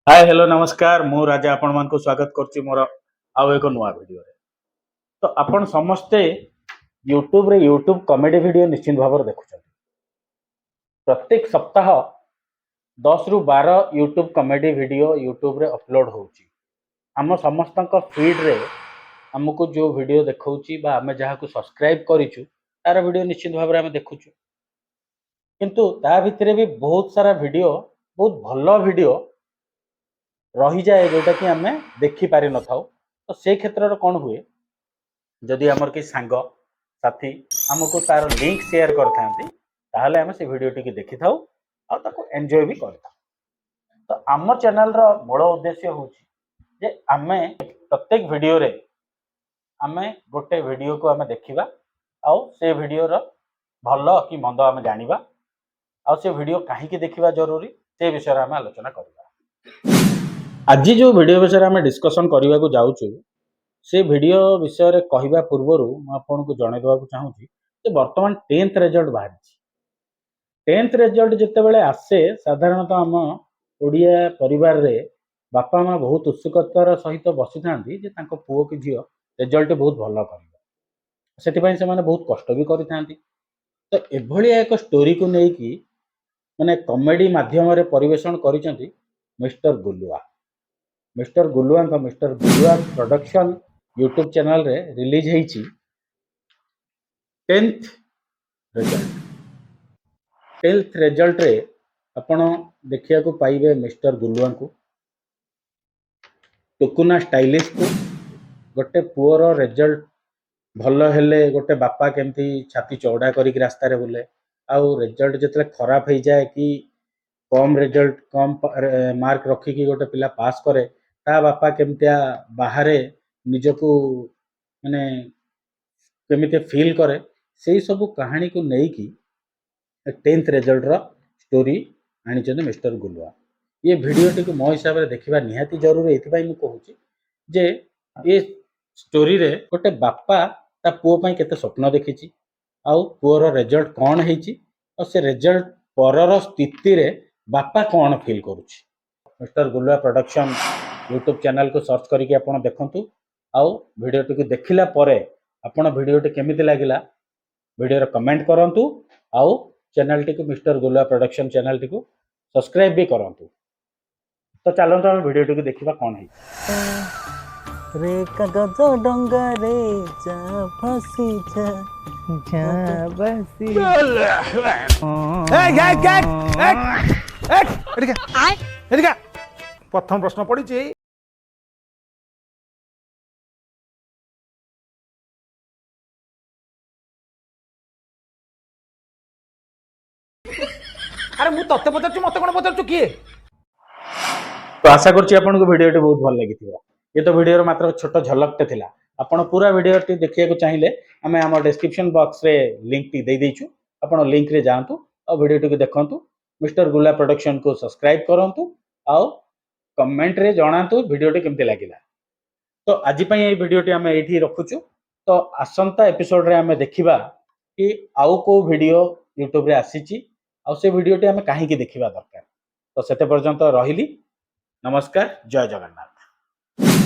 Hi hello नमस्कार मु राजा आपण मान को स्वागत करछि मोर आउ एक नुआ वीडियो रे। तो आपण समस्ते यूट्यूब कॉमेडी वीडियो निश्चित भाव देखुछन। प्रत्येक सप्ताह 10 रु 12 यूट्यूब कॉमेडी वीडियो यूट्यूब रे अपलोड होउछि। हम समस्तक फीड रे हमको जो वीडियो देखौछि बा हमें जहा को सब्सक्राइब करिछु तार वीडियो निश्चित भाव रे हम देखुछु। किंतु ता भितरे भी बहुत सारा वीडियो बहुत भलो वीडियो रही जाए जोटा कि आम देखी पारि न था। तो से क्षेत्र कौन हुए जदि आमर कि सांग साथी आमको तार लिंक शेयर करते आम से वीडियो टी देखी था और एंजॉय भी करता। तो आम चैनल रो मूल उद्देश्य हूँ जे आम प्रत्येक वीडियो रे आम गोटे वीडियो को आम देखा आउ से वीडियो रो भल कि मंद आम जानिबा आउ से वीडियो कहीं देखा जरूरी से विषय आम आलोचना करवा। आज जो वीडियो विषय आम डिस्कसन करने को जाऊँ से वीडियो विषय रे कहवा पूर्वर आपको जनईदा चाहूँगी कि बर्तमान 10th रिजल्ट बाहरी। 10th रिजल्ट जितेबाला आसे साधारणतः आम ओडिया परिवार रे बापा माँ बहुत उत्सुकतार सहित बसी था पुओ कि झील रिजल्ट बहुत भल कर से बहुत कष्ट भी करी। तो एभलिया एक स्टोरी को लेकिन माने कॉमेडी माध्यम रे परिवेषण करिसेंती mister Gulua. Mister Gulua production YouTube channel रे रिलीज होईची 10th रिजल्ट। 10th रिजल्ट रे आपण देखिया को पाइबे मिस्टर गुलुआ को, टुकुना स्टाइलिश को, गोटे पुअर रिजल्ट भल हेले गोटे बापा केमती छाती चौड़ा करिक रास्ता रे बुले आउ रिजल्ट जतले खराब हो जाए कि कम रिजल्ट कम मार्क रखिकी गोटे पिला पास करे ता बापा केमतिया बाहरे निजको माने केमिति फील करे से सब कहानी को लेकिन 10th रिजल्ट रो स्टोरी आनी मिस्टर गुलुआ। ये वीडियो टी मो हिसाब से देखा निहाती जरूरी ये कहूँ जे ये स्टोरी रे गोटे बापा ता पुओ पई केते स्वप्न देखिछि आउ पुओर रिजल्ट कौन होईछि और से रिजल्ट परर स्थिति रे बापा कौन feel करुछि। Mister Gulua production YouTube channel को सर्च करके आपण देखंतु आउ वीडियो टी देखिला परे आपण वीडियो टी केमिति लागिला वीडियो रे कमेंट करंतु आउ चैनल टी को mister Gulua production channel T को सब्सक्राइब भी करंतु। तो चलंतु हम वीडियो टी देखिबा कौन है। रे कागज डंगा रे जा फसी जा बसी प्रथम प्रश्न पड़ी अरे मु तत्ते पचारछु मते कोन पचारछु किए। तो आशा करछि आपनको वीडियो टी बहुत भल लागिथिबो। ये तो वीडियो रो मात्र छोट झलकटे थिला। आपण पूरा वीडियो टी देखिया को चाहिए आमे हमर डिस्क्रिप्शन बॉक्स रे लिंक टी दे देछु आपण लिंक रे जांतु और वीडियो टी को देखंतु। मिस्टर गुलुआ प्रोडक्शन को सब्सक्राइब करंतु और कमेंट रे जणांतु वीडियो टी केमते लागिला। तो आज पई ए वीडियो टी आमे एठी रखुछु। तो आसंता एपिसोड रे आमे देखिबा कि आउ को वीडियो यूट्यूब रे आसीची और से वीडियो टी आमे काहे की देखिबा दरकार। तो सेते पर्यंत रहिली। नमस्कार, जय जगन्नाथ।